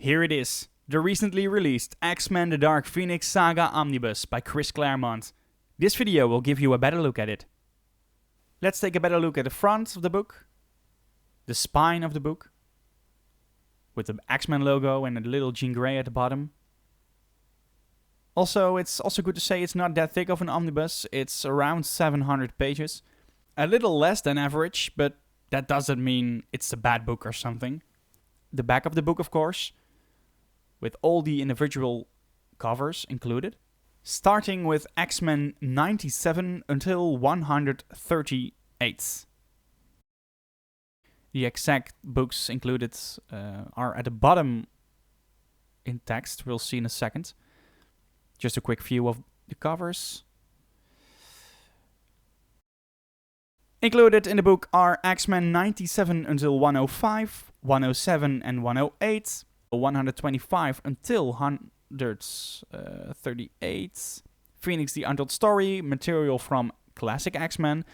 Here it is, the recently released X-Men The Dark Phoenix Saga Omnibus by Chris Claremont. This video will give you a better look at it. Let's take a better look at the front of the book, the spine of the book, with the X-Men logo and a little Jean Grey at the bottom. Also, it's also good to say it's not that thick of an omnibus, it's around 700 pages. A little less than average, but that doesn't mean it's a bad book or something. The back of the book, of course, with all the individual covers included, starting with X-Men 97 until 138. The exact books included are at the bottom in text, we'll see in a second. Just a quick view of the covers. Included in the book are X-Men 97 until 105, 107 and 108, 125 until 138, Phoenix the Untold Story, material from Classic X-Men,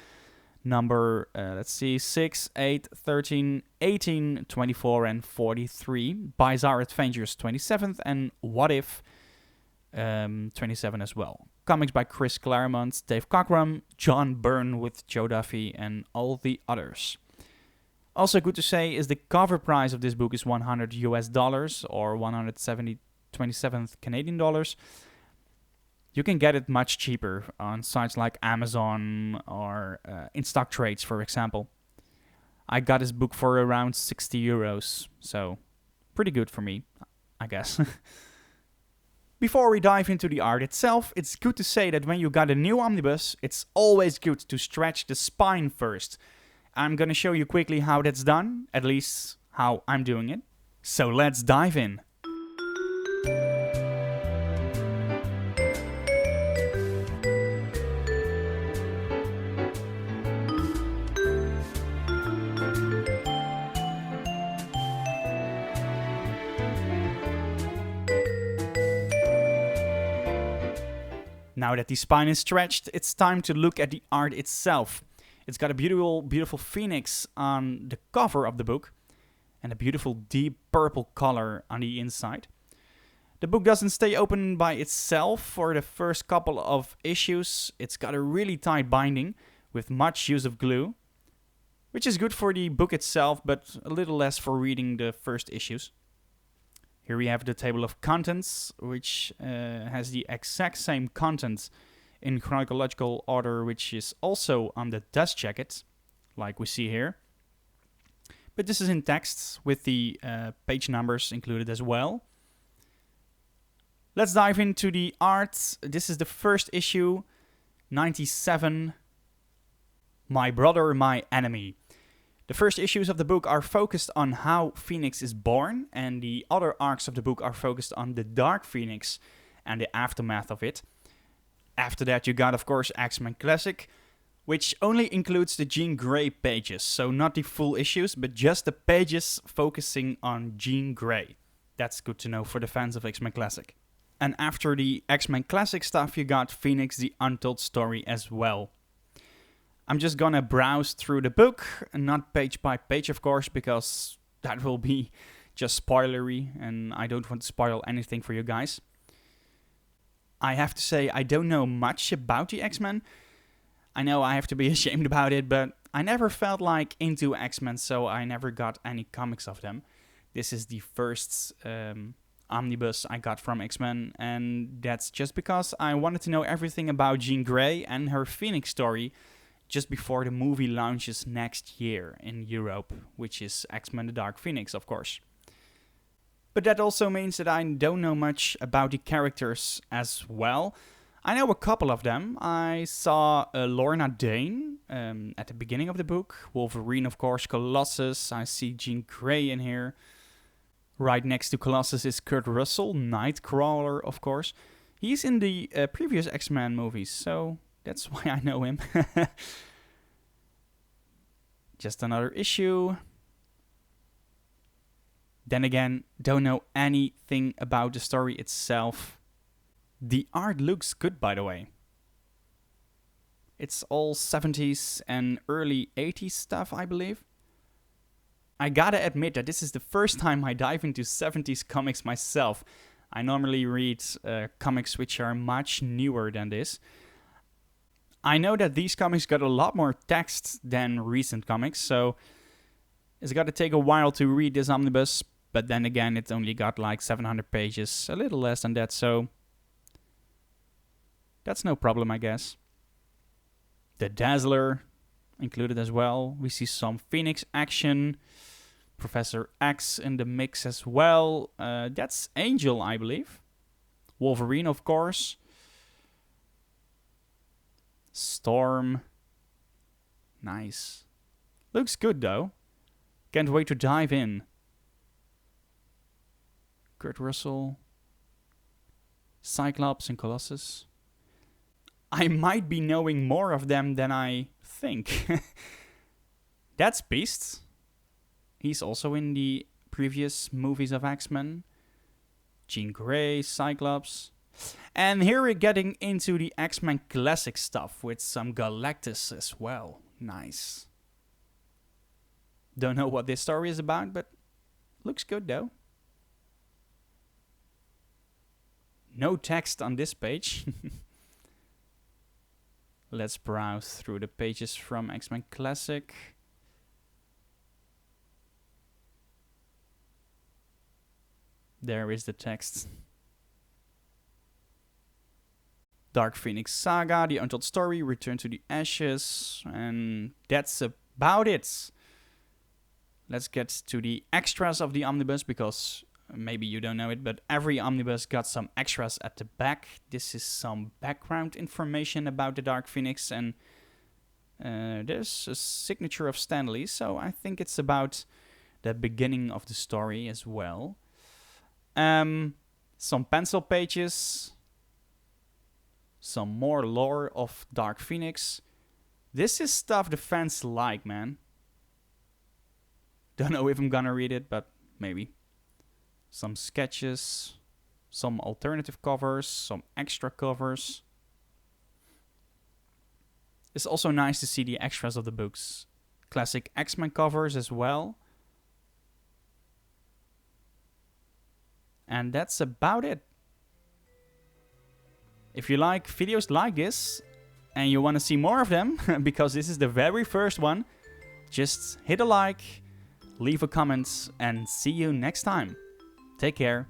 number, 6, 8, 13, 18, 24 and 43, Bizarre Adventures 27th, and What If 27 as well. Comics by Chris Claremont, Dave Cockrum, John Byrne with Joe Duffy, and all the others. Also good to say is the cover price of this book is $100 US or 127 Canadian dollars. You can get it much cheaper on sites like Amazon or in stock trades, for example. I got this book for around 60 euros, so pretty good for me, I guess. Before we dive into the art itself, it's good to say that when you got a new omnibus, it's always good to stretch the spine first. I'm gonna show you quickly how that's done, at least how I'm doing it. So let's dive in. Now that the spine is stretched, it's time to look at the art itself. It's got a beautiful phoenix on the cover of the book and a beautiful deep purple color on the inside. The book doesn't stay open by itself for the first couple of issues. It's got a really tight binding with much use of glue, which is good for the book itself, but a little less for reading the first issues. Here we have the table of contents, which has the exact same content in chronological order, which is also on the dust jacket, like we see here. But this is in text with the page numbers included as well. Let's dive into the art. This is the first issue, 97, My Brother, My Enemy. The first issues of the book are focused on how Phoenix is born, and the other arcs of the book are focused on the Dark Phoenix and the aftermath of it. After that you got, of course, X-Men Classic, which only includes the Jean Grey pages, so not the full issues, but just the pages focusing on Jean Grey. That's good to know for the fans of X-Men Classic. And after the X-Men Classic stuff, you got Phoenix the Untold Story as well. I'm just gonna browse through the book, and not page by page, of course, because that will be just spoilery, and I don't want to spoil anything for you guys. I have to say, I don't know much about the X-Men. I know I have to be ashamed about it, but I never felt like into X-Men, so I never got any comics of them. This is the first omnibus I got from X-Men, and that's just because I wanted to know everything about Jean Grey and her Phoenix story just before the movie launches next year in Europe, which is X-Men The Dark Phoenix, of course. But that also means that I don't know much about the characters as well. I know a couple of them. I saw Lorna Dane at the beginning of the book. Wolverine, of course, Colossus. I see Jean Grey in here. Right next to Colossus is Kurt Russell, Nightcrawler, of course. He's in the previous X-Men movies, so that's why I know him. Just another issue. Then again, don't know anything about the story itself. The art looks good, by the way. It's all 70s and early 80s stuff, I believe. I gotta admit that this is the first time I dive into 70s comics myself. I normally read comics which are much newer than this. I know that these comics got a lot more text than recent comics, so it's gotta take a while to read this omnibus, but then again, it only got like 700 pages, a little less than that, so that's no problem, I guess. The Dazzler included as well. We see some Phoenix action. Professor X in the mix as well. That's Angel, I believe. Wolverine, of course. Storm. Nice. Looks good, though. Can't wait to dive in. Kurt Russell. Cyclops and Colossus. I might be knowing more of them than I think. That's Beast. He's also in the previous movies of X-Men. Jean Grey, Cyclops. And here we're getting into the X-Men classic stuff with some Galactus as well. Nice. Don't know what this story is about, but looks good though. No text on this page. Let's browse through the pages from X-Men Classic. There is the text. Dark Phoenix Saga, the Untold Story, Return to the Ashes, and that's about it. Let's get to the extras of the omnibus, because maybe you don't know it, but every omnibus got some extras at the back. This is some background information about the Dark Phoenix, and there's a signature of Stan Lee, so I think it's about the beginning of the story as well. Some pencil pages, some more lore of Dark Phoenix. This is stuff the fans like, man. Don't know if I'm gonna read it, but maybe. Some sketches, some alternative covers, some extra covers. It's also nice to see the extras of the books. Classic X-Men covers as well. And that's about it. If you like videos like this and you want to see more of them, because this is the very first one, just hit a like, leave a comment, and see you next time. Take care.